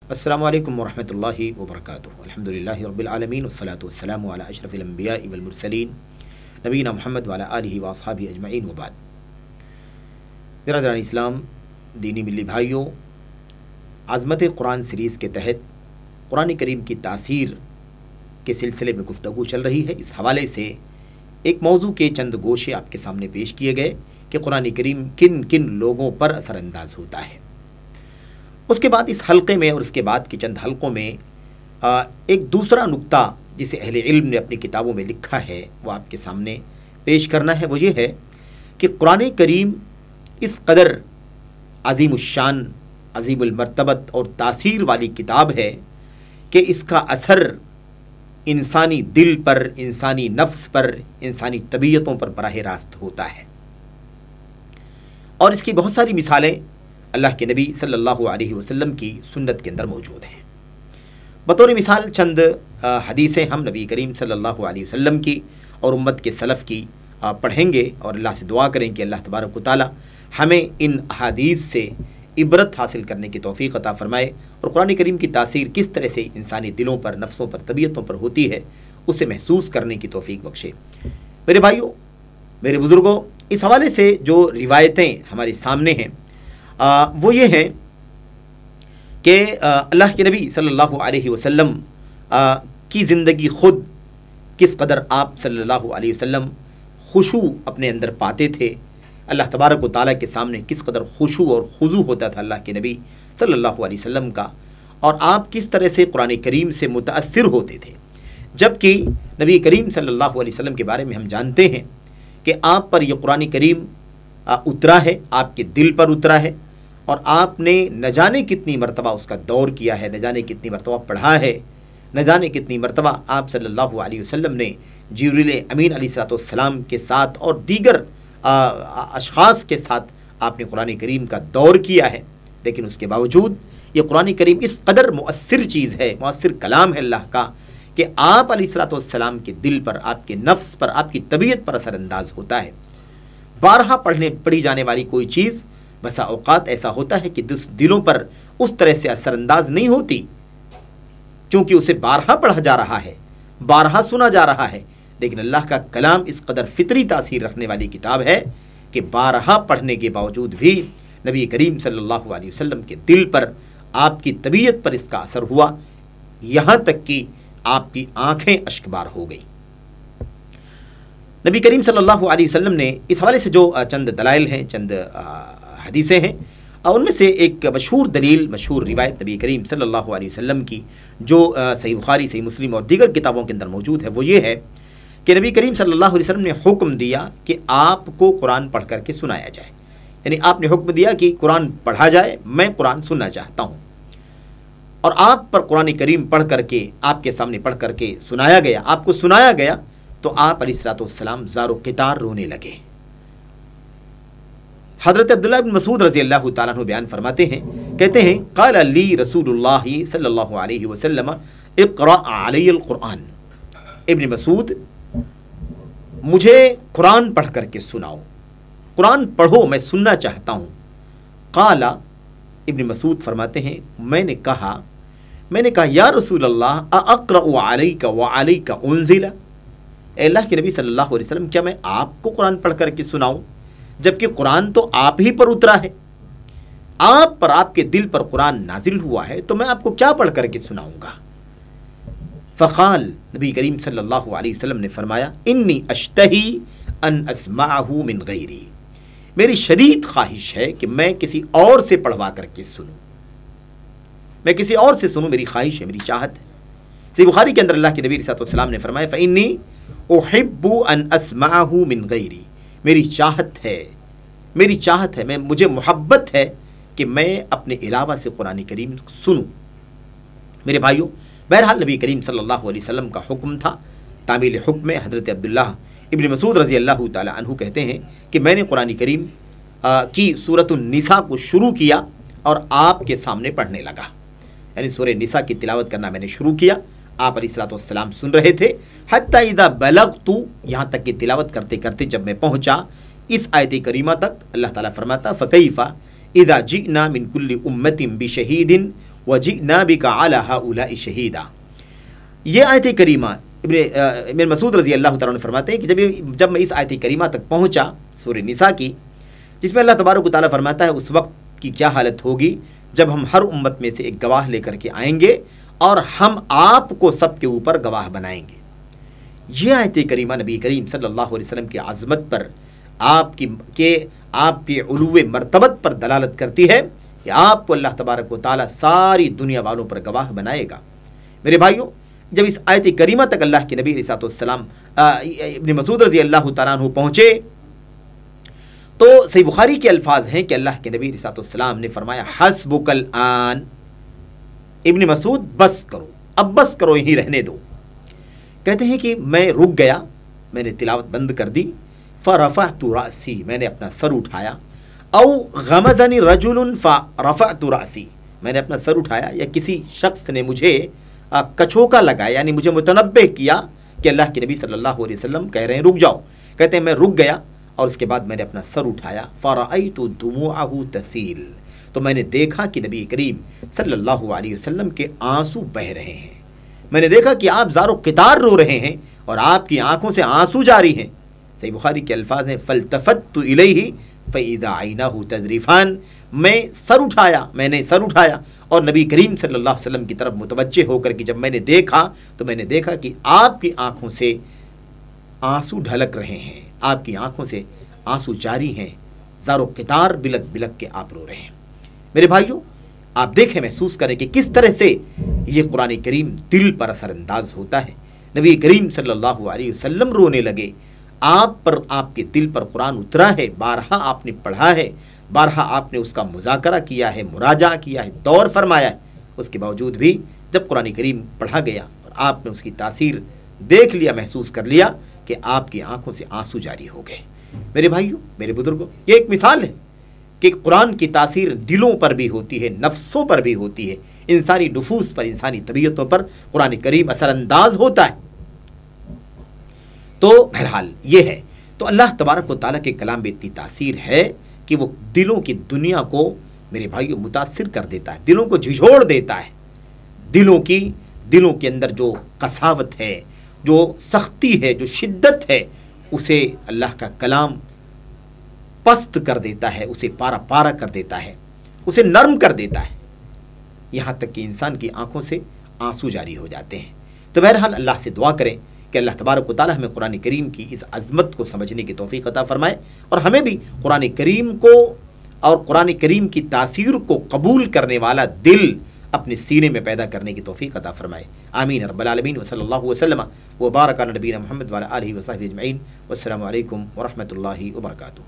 अस्सलामु अलैकुम वरहमतुल्लाहि वबरकातुहू। अल्हम्दुलिल्लाहि रब्बिल आलमीन वस्सलातु वस्सलामु अला अशरफिल अंबियाइ वल मुरसलीन नबीना मुहम्मद व अला आलिहि व अस्हाबिहि अजमईन व बाद। बिरादरान इस्लाम, दीनी मिली भाइयों, आज़मत कुरान सीरीज़ के तहत कुरान करीम की तासीर के सिलसिले में गुफ्तगू चल रही है। इस हवाले से एक मौजू के चंद गोशे आपके सामने पेश किए गए कि कुरान करीम किन किन लोगों पर असरअंदाज होता है। उसके बाद इस हल्के में और उसके बाद के चंद हल्कों में एक दूसरा नुक्ता जिसे अहले इल्म ने अपनी किताबों में लिखा है वो आपके सामने पेश करना है। वो ये है कि कुरान करीम इस कदर अज़ीमुश्शान, अज़ीमुल मर्तबत और तासीर वाली किताब है कि इसका असर इंसानी दिल पर, इंसानी नफ्स पर, इंसानी तबीयतों पर बराह रास्त होता है। और इसकी बहुत सारी मिसालें अल्लाह के नबी सल्लल्लाहु अलैहि वसल्लम की सुन्नत के अंदर मौजूद हैं। बतौर मिसाल चंद हदीसें हम नबी करीम सल्लल्लाहु अलैहि वसल्लम की और उम्मत के सलफ़ की पढ़ेंगे और अल्लाह से दुआ करें कि अल्लाह तबारक व तआला हमें इन हदीस से इबरत हासिल करने की तौफ़ीक़ अता फ़रमाए और कुरान करीम की तासीर किस तरह से इंसानी दिलों पर, नफ्सों पर, तबीयतों पर होती है उसे महसूस करने की तौफ़ीक़ बख्शे। मेरे भाइयों, मेरे बुज़ुर्गों, इस हवाले से जो रिवायतें हमारे सामने हैं वो ये हैं कि अल्लाह के नबी सल्लल्लाहु अलैहि वसल्लम की ज़िंदगी ख़ुद किस कदर आप सल्लल्लाहु अलैहि वसल्लम खुशू अपने अंदर पाते थे, अल्लाह तबारक व तआला के सामने किस कदर खुशू और खुजू होता था अल्लाह के नबी सल्लल्लाहु अलैहि वसल्लम का, और आप किस तरह से कुरान करीम से मुतअस्सिर होते थे। जबकि नबी करीम सल्लल्लाहु अलैहि वसल्लम के बारे में हम जानते हैं कि आप पर यह कुरान करीम उतरा है, आपके दिल पर उतरा है और आपने न जाने कितनी मरतबा उसका दौर किया है, न जाने कितनी मरतबा पढ़ा है, न जाने कितनी मरतबा आप सल्लल्लाहु अलैहि वसल्लम ने जिब्रील अमीन अलैहिस्सलाम के साथ और दीगर अशख़ास के साथ आपने कुरान करीम का दौर किया है। लेकिन उसके बावजूद ये कुरान करीम इस कदर मुअस्सिर चीज़ है, मुअस्सिर कलाम है अल्लाह का, कि आप अलैहिस्सलाम के दिल पर, आपके नफ्स पर, आपकी तबीयत पर असरअंदाज होता है। बारहा पढ़ी जाने वाली कोई चीज़ बसा औक़ात ऐसा होता है कि दिलों पर उस तरह से असरअंदाज नहीं होती, क्योंकि उसे बारहा पढ़ा जा रहा है, बारहा सुना जा रहा है। लेकिन अल्लाह का कलाम इस कदर फितरी तासीर रखने वाली किताब है कि बारहा पढ़ने के बावजूद भी नबी करीम सल्लल्लाहु अलैहि वसल्लम के दिल पर, आपकी तबीयत पर इसका असर हुआ, यहाँ तक कि आपकी आँखें अश्कबार हो गई। नबी करीम सल्लल्लाहु अलैहि वसल्लम ने इस हवाले से जो चंद दलाइल हैं, चंद हदीसें हैं, उनमें से एक मशहूर दलील, मशहूर रिवायत नबी करीम सल्लल्लाहु अलैहि वसल्लम की जो सही बुखारी, सही मुस्लिम और दीगर किताबों के अंदर मौजूद है, वो ये है कि नबी करीम सल्लल्लाहु अलैहि वसल्लम ने हुक्म दिया कि आपको कुरान पढ़ करके सुनाया जाए। यानी आपने हुक्म दिया कि कुरान पढ़ा जाए, मैं कुरान सुनना चाहता हूँ। और आप पर कुरान करीम पढ़ करके, आपके सामने पढ़ करके सुनाया गया, आपको सुनाया गया, तो आप अलैहिस्सलाम ज़ारो क़ितार रोने लगे। हज़रत अब्दुल्लाह बिन मसूद रज़ी अल्लाह तआला अन्हु बयान फरमाते हैं, कहते हैं, क़ाल ली रसूलुल्लाह सल्लल्लाहु अलैहि वसल्लम इक़रा अलैयल कुरान। इब्न मसूद, मुझे कुरान पढ़ करके सुनाओ, कुरान पढ़ो, मैं सुनना चाहता हूँ। क़ाला, इब्न मसूद फरमाते हैं, मैंने कहा या रसूलल्लाह अक़रअ अलैका व अलैका उन्ज़िला, अल्लाह के नबी सल्लल्लाहु अलैहि वसल्लम, क्या मैं आपको कुरान पढ़ करके सुनाऊँ, जबकि कुरान तो आप ही पर उतरा है, आप पर, आपके दिल पर कुरान नाजिल हुआ है, तो मैं आपको क्या पढ़ करके सुनाऊँगा। फ़क़ाल, नबी करीम सल्लल्लाहु अलैहि वसल्लम ने फरमाया, इन्नी अश्तही अन अस्माअहू मिन गैरी, मेरी शदीद ख्वाहिश है कि मैं किसी और से पढ़वा करके सुनूँ, मैं किसी और से सुनूँ, मेरी ख्वाहिश है, मेरी चाहत है। सही बुखारी के अंदर अल्लाह के नबी सल्लल्लाहु ने फरमाया, फ़इन्नी उहिब्बु अन अस्माअहू मिन गैरी, मेरी चाहत है, मुझे मोहब्बत है कि मैं अपने अलावा से कुरान करीम सुनूँ। मेरे भाइयों, बहरहाल नबी करीम सल्लल्लाहु अलैहि वसल्लम का हुक्म था, तामील हुक्म में हज़रत अब्दुल्लाह इब्न मसूद रज़ी अल्लाह तआला अन्हु कहते हैं कि मैंने कुरान करीम की सूरतुन निसा को शुरू किया और आपके सामने पढ़ने लगा। यानी सूरह निसा की तिलावत करना मैंने शुरू किया, आप अलैहिस्सलाम सुन रहे थे। हत्ता इज़ा बलगतु, यहाँ तक कि तिलावत करते करते जब मैं पहुँचा इस आयत करीमा तक, अल्लाह ताला फरमाता, फ़कैफ़ा इज़ा जिअना मिन कुल्लि उम्मतिन बिशहीदिन وَجِئْنَا بِكَ عَلَىٰ هَؤُلَاءِ شَهِيدًا۔ یہ آیت کریمہ ابن مسعود رضی اللہ تعالیٰ عنہ فرماتے ہیں کہ جب میں اس آیت کریمہ تک پہنچا سورہ نساء کی، جس میں اللہ تبارک و تعالیٰ فرماتا ہے اس وقت کی کیا حالت ہوگی جب ہم ہر امت میں سے ایک گواہ لے کر کے آئیں گے اور ہم آپ کو سب کے اوپر گواہ بنائیں گے۔ یہ آیت کریمہ نبی کریم صلی اللہ علیہ وسلم کی عظمت پر، آپ کی علو مرتبت پر دلالت کرتی ہے کہ آپ کو اللہ تبارک و تعالیٰ ساری دنیا والوں پر گواہ بنائے گا۔ میرے بھائیوں، جب اس آیت کریمہ تک اللہ کے نبی علیہ السلام ابن مسعود رضی اللہ تعالیٰ عنہ پہنچے تو صحیح بخاری کے الفاظ ہیں کہ اللہ کے نبی علیہ السلام نے فرمایا حسبک الآن، ابن مسعود بس کرو، اب بس کرو، یہیں رہنے دو۔ کہتے ہیں کہ میں رک گیا، میں نے تلاوت بند کر دی، فرفعت رأسی، میں نے اپنا سر اٹھایا، او غمزنی رجل فرفعت رأسی، میں نے اپنا سر اٹھایا یا کسی شخص نے مجھے کچھوکا لگایا، یعنی مجھے متنبہ کیا کہ اللہ کے نبی صلی اللہ علیہ وسلم کہہ رہے ہیں رک جاؤ۔ کہتے ہیں میں رک گیا اور اس کے بعد میں نے اپنا سر اٹھایا، فرأیت دموعہ تسیل، تو میں نے دیکھا کہ نبی کریم صلی اللہ علیہ وسلم کے آنسو بہہ رہے ہیں۔ میں نے دیکھا کہ آپ زار و قطار رو رہے ہیں اور آپ کی آنکھوں سے آنسو جاری ہیں۔ صحیح بخاری کے الفاظ ہیں فالتفت الیہ فاذا عیناہ تذریفان، میں نے سر اٹھایا اور نبی کریم صلی اللہ علیہ وسلم کی طرف متوجہ ہو کر کے جب میں نے دیکھا تو میں نے دیکھا کہ آپ کی آنکھوں سے آنسو ڈھلک رہے ہیں، آپ کی آنکھوں سے آنسو جاری ہیں، زار و قطار بلک بلک کے آپ رو رہے ہیں۔ میرے بھائیوں، آپ دیکھیں، محسوس کریں کہ کس طرح سے یہ قرآن کریم دل پر اثر انداز ہوتا ہے۔ نبی کریم صلی اللہ علیہ وسلم رونے لگے، آپ کے دل پر قرآن اترا ہے، بارہا آپ نے پڑھا ہے، بارہا آپ نے اس کا مذاکرہ کیا ہے، مراجعہ کیا ہے، دور فرمایا ہے، اس کے باوجود بھی جب قرآن کریم پڑھا گیا اور آپ نے اس کی تاثیر دیکھ لیا، محسوس کر لیا کہ آپ کی آنکھوں سے آنسو جاری ہو گئے۔ میرے بھائیوں، میرے بزرگوں، یہ ایک مثال ہے کہ قرآن کی تاثیر دلوں پر بھی ہوتی ہے، نفسوں پر بھی ہوتی ہے، انسانی نفوس پر، انسانی طبیعتوں پر قرآن کریم اثر انداز ہوتا ہے۔ تو بہرحال یہ ہے، تو اللہ تبارک و تعالیٰ کے کلام میں اتنی تاثیر ہے کہ وہ دلوں کی دنیا کو میرے بھائیوں متاثر کر دیتا ہے، دلوں کو جھنجھوڑ دیتا ہے، دلوں کے اندر جو قساوت ہے، جو سختی ہے، جو شدت ہے، اسے اللہ کا کلام پست کر دیتا ہے، اسے پارا پارا کر دیتا ہے، اسے نرم کر دیتا ہے، یہاں تک کہ انسان کی آنکھوں سے آنسو جاری ہو جاتے ہیں۔ تو بہرحال اللہ سے دعا کریں کہ اللہ تبارک و تعالیٰ ہمیں قرآن کریم کی اس عظمت کو سمجھنے کی توفیق عطا فرمائے اور ہمیں بھی قرآن کریم کو اور قرآن کریم کی تاثیر کو قبول کرنے والا دل اپنے سینے میں پیدا کرنے کی توفیق عطا فرمائے۔ آمین رب العالمین، وصلی اللہ وسلم وبارک علی نبینا محمد وعلی آلہ وصحبہ اجمعین، والسلام علیکم ورحمۃ اللہ وبرکاتہ۔